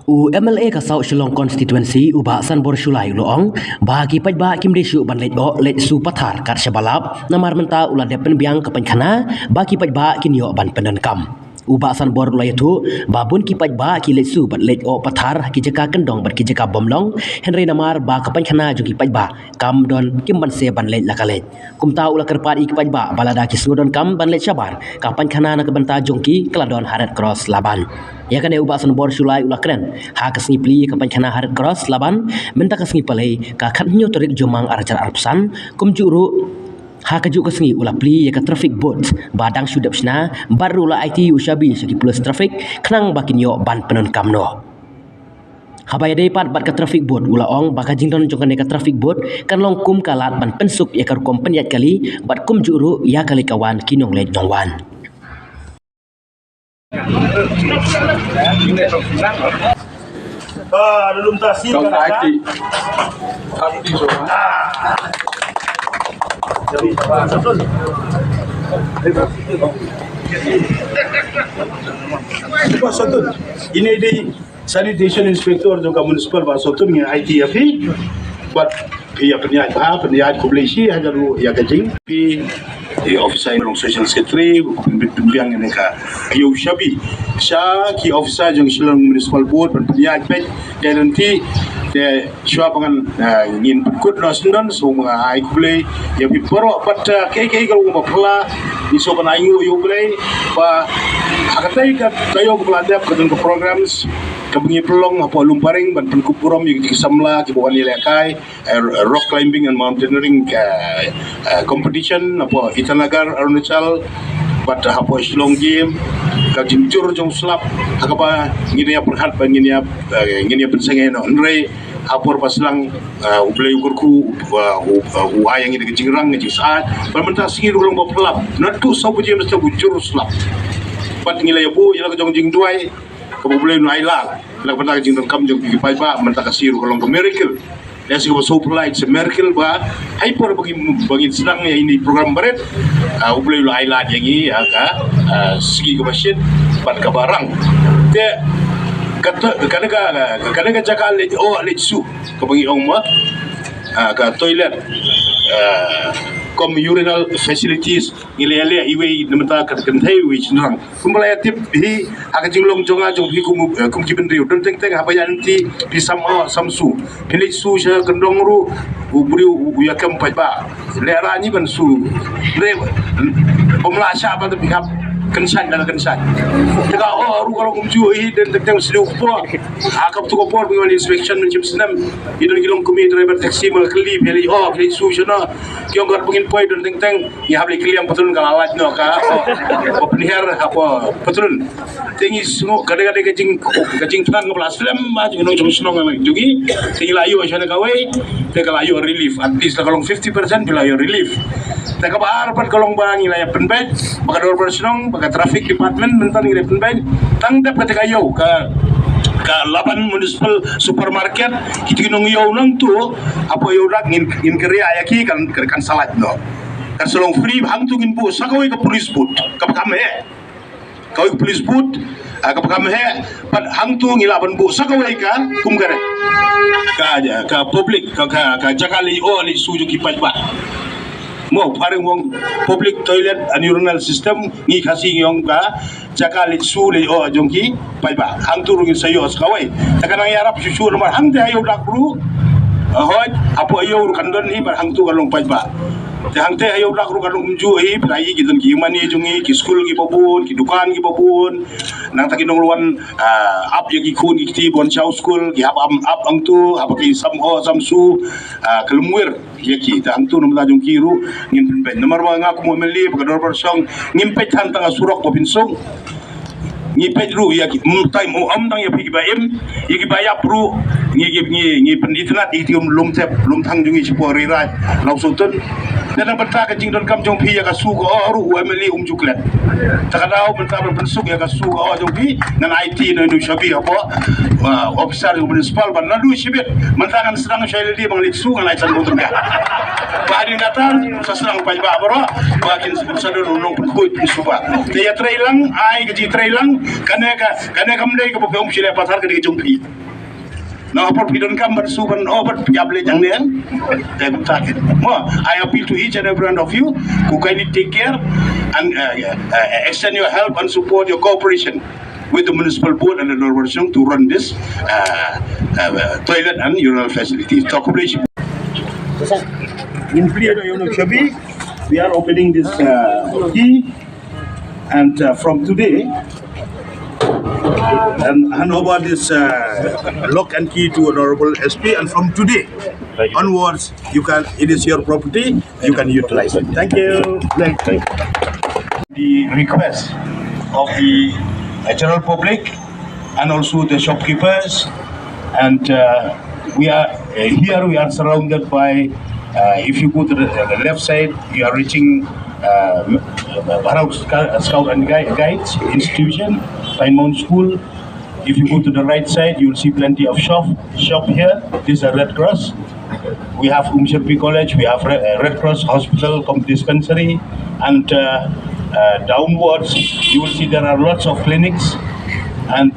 MLA ka South Shillong constituency uba Sanbor Shulai uloong bagi pajba kim desu ban Leit su pathar kat Shabalap namar menta ulah depen biang ke Paiñkhana bagi pajba kinyo ban penenkam uba Sanbor ulai itu babun ki pajba ki Leit su ban Leit pathar ki jeka kendong ban ki jeka bomlong Henry namar ba ke Paiñkhana ju ki pajba kam don kim ban se ban Leit lakalet kumta ulah kerpat ki pajba balada ki sudon kam ban Leit Shabar ka Paiñkhana nak benta jongki keladon harat cross Laban ya kan ubah Sanbor Shulai ulah keren ha kasngi pli ka Paiñkhana harat cross Laban menta kasngi palai ka khatnyo torik jomang arajar arpsan kumjuru ha kaju kasngi ulah pli ya ka traffic boat badang sudap sna baru la IT ushabi segi plus traffic khnang bakinyo ban penon kamno habaya dei pat bat ka traffic boat ulah ong baka jingdon jongkan ka traffic boat kan long kum kalat ban pensuk ya ka kom penyat kali bat kumjuru ya kali kawan kinong Leit nongwan belum tasir kan ada. Ini di sanitation inspector juga municipal Basotun dengan IT Iaphi buat ia penyihat kublesi hajar ya kajing di officer yang social secretary biang ini ka Iu Shabi ki officer yang Shillong municipal board penyihat pet nanti de Shuh pangan ngin kut nasundan so mga ai kublei ya piporo pat ke kalau mapla di so ban ayu yu kublei ba akatai ka tayo kublada ka dun programs kabungi pelong apa lumparing ban penkupurom yang disamla ki bawan lekai rock climbing and mountaineering competition apa itanagar Arunachal bat apa Shillong game ka jinjur jong slap akaba ngini perhat ban ngini pensengeno nre apor paslang ublay ukurku uayang ini kejingrang ngejing saat bermentah singi dulung bapelap natu sabu je mesti bujur slap pat ngilay bu ila kejong jing duai kabulay no ailang nak pentah jing kam jong gi paipa mentah kasiru kolong ke miracle ya sih super light se miracle ba hyper bagi sedang ya ini program baret ublay lo ailang yang ini ka segi ke masjid pat ka barang te kadang jaga Leit Shuh kebangi orang ka toilet urinal facilities ngile iwe nemta ka kentai wi chinrang kumbalaya tip hi aga jinglong jonga jong hi kum jiben riu don teng habaya nanti di samsu Leit Shuh sha kendong ru ubri uyakam pajba lera ni ban su re pemla Shaba tu pihak kensan dalam kensan. Jika ru kalau kumju dan tentang sedih apa, akap tu kopor dengan inspection mencim senam, idon kilong kumi driver taxi melkeli beli Leit Shuh sana, kiong gar pengin poi dan tentang ya habli keliang patron kalalat no ka, penihar apa patron, tinggi semua kadang-kadang kacing tangan kebelas film, macam nong jom senong lagi juga, tinggi layu sana kawai, teka layu relief, at least kalau 50% layu relief. Teka baharpan kalau bangi layak penbet, baka 2% baka traffic department mentan ngire penbet, tangdap ketika yo ka Laban municipal supermarket kita kinong yo nang tu apa yo rak ngin kerja ayaki kan salat no kan selong free hang tu ngin bu sakawai ke police boot ka kame kau police boot ka kame pat hang tu ngilaban bu sakawai kan kum gare ka public ka jakali Leit Shuh ki pajba mau paring wong public toilet and urinal system ngi khasi ngong ka jaka Leit Shuh le jongki paiba hang turun sayo skawai takana yarap susu nomor hang de ayo dakru hoj apo ayo kandon ni bar hang tu kalong paiba te hang te ayo dakru kalong umju hi plai gidon ki mani jongi ki school ki babun ki dukan ki babun nang takinong luan up yagi kun ki bon chau school ki up ang tu apa ki samsu kelumwir yaki hang tu nomor jong kiru ngin penben nomor wa ngaku mo meli bakador persong ngimpet hantang surok popinsong ngipet ru yaki time o amdang ya pigi baim yaki bayap ru ngi pen itnat itium lum tep lum thang jungi chipori rai lau sultan dan benta ka jing don kam jong phi ya ka su ko ru emeli juklet takadau benta ben suk ya ka su ko jong phi nan IT no du shabi apa officer municipal ban nadu shibet menta kan sedang shaili di bang lik su ngan ai chan botun ka badi datang sasrang pai ba baro bakin sadar nong pun kuit suba te ya trailang ai ke ji trailang kaneka mdei ka pom shile pasar ka di jong phi no apart pidon kam but suban over jable jang nen they will target more. I appeal to each and every one of you who kindly take care and extend your help and support your cooperation with the municipal board and the Inauguration to run this toilet and urinal facilities. In Shabi, we are opening this key, and from today and hand over this lock and key to Honorable SP, and from today onwards it is your property, you can utilize it. Thank you. The request of the general public and also the shopkeepers, and we are here, we are surrounded by if you go to the left side, you are reaching Scout and Guides institution, Paiñkhana school. If you go to the right side, you will see plenty of shop here. This is a Red Cross. We have Shuh College, we have Red Cross Hospital dispensary, and downwards you will see there are lots of clinics, and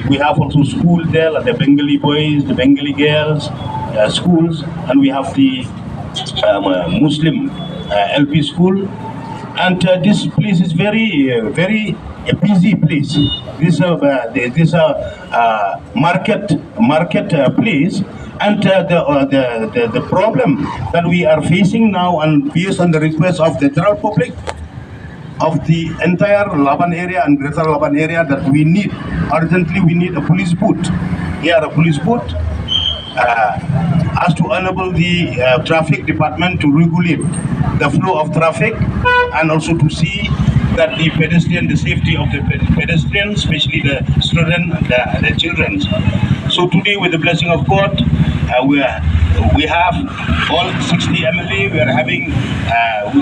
we have also school there, like the Bengali boys, the Bengali girls, schools, and we have the Muslim LP school. And this place is very a busy place. This is a market place, and the problem that we are facing now, and based on the request of the general public of the entire Laban area and Greater Laban area, that we need urgently a police boot. Here, a police boot as to enable the traffic department to regulate the flow of traffic, and also to see that the safety of the pedestrians, especially the students and the children. So today, with the blessing of God, we have all 60 MLA.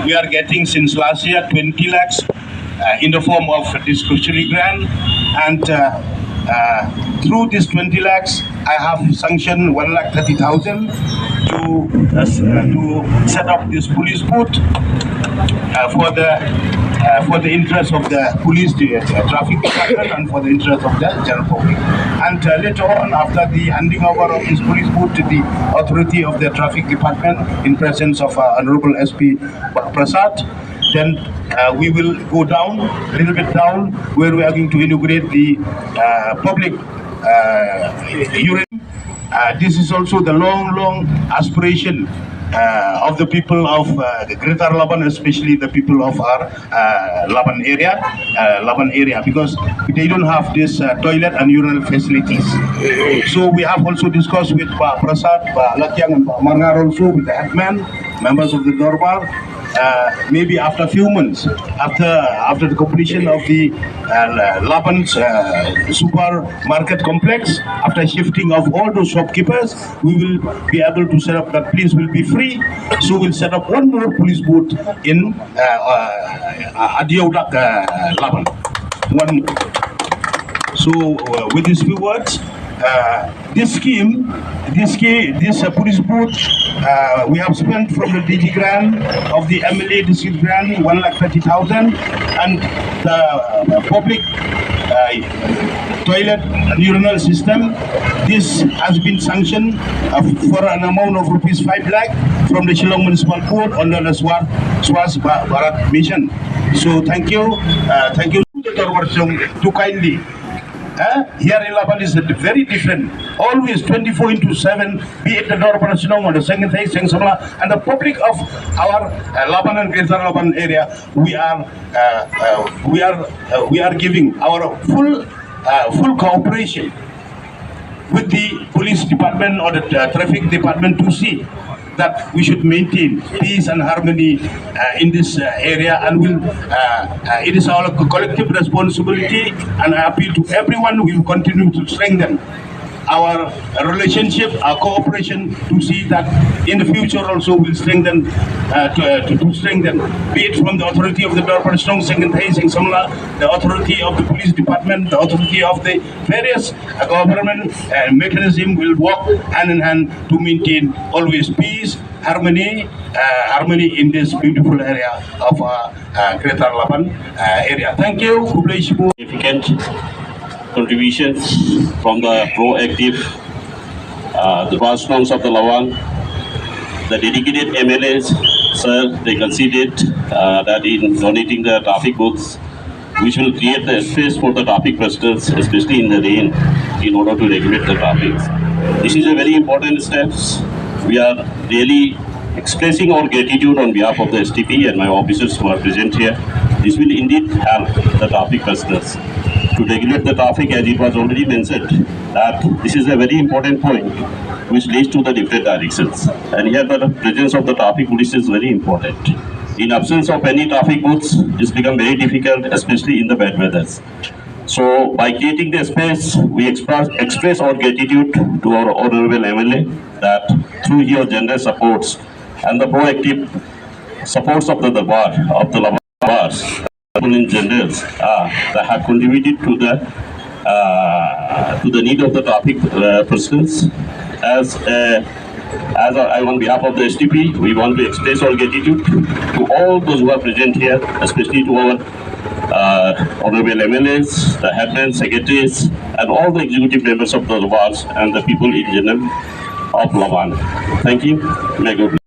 We are getting since last year 20 lakhs in the form of discretionary grant, and through this 20 lakhs, I have sanctioned 1,30,000 to set up this police boot for the interest of the police, the traffic department, and for the interest of the general public. And later on, after the handing over of this police boot to the authority of the traffic department in presence of Honorable SP Prasad, then we will go down, a little bit down, where we are going to inaugurate the public urine. This is also the long aspiration of the people of the Greater Laban, especially the people of our Laban area, because they don't have this toilet and urinal facilities. So we have also discussed with Prasad, Lakyang, and Margar also, with the headman, members of the Dorbar. Maybe after a few months, after the completion of the Laban's supermarket complex, after shifting of all those shopkeepers, we will be able to set up, that place will be free. So we'll set up one more police booth in Adiaudak Laban. One more. So with these few words, this police booth, we have spent from the DG grant of the MLA district grant 1,30,000, and the public toilet and urinal system. This has been sanctioned for an amount of rupees 5 lakh from the Shillong Municipal Board under the Swas Bharat Mission. So thank you to kindly. Here in Laban is very different. Always 24/7, be it the Dorpan Shillong or the second phase, and the public of our Laban and Greater Laban area, we are giving our full cooperation with the police department or the traffic department to see that we should maintain peace and harmony in this area, and it is our collective responsibility, and I appeal to everyone who will continue to strengthen our relationship, our cooperation, to see that in the future also will strengthen, to strengthen, be it from the authority of the Dorpan Strong Second Hazing Samla, the authority of the police department, the authority of the various government mechanism will work hand in hand to maintain always peace, harmony in this beautiful area of Greater Laban area. Thank you. Significant contributions from the proactive, the grassroots of the Laban, the dedicated MLAs, sir, they considered that in donating the traffic books, we will create the space for the traffic personnels, especially in the rain, in order to regulate the traffic. This is a very important step. We are really expressing our gratitude on behalf of the STP and my officers who are present here. This will indeed help the traffic personnels to regulate the traffic, as it was already mentioned, that this is a very important point which leads to the different directions. And here the presence of the traffic police is very important. In absence of any traffic booths, it's become very difficult, especially in the bad weathers. So by creating the space, we express our gratitude to our honorable MLA that through your generous supports and the proactive supports of the Darbar, of the Labars, in general, that have contributed to the need of the traffic persons. As on behalf of the STP, we want to express our gratitude to all those who are present here, especially to our honorable MLAs, the headmen, secretaries, and all the executive members of the Labars and the people in general of Laban. Thank you. May God bless.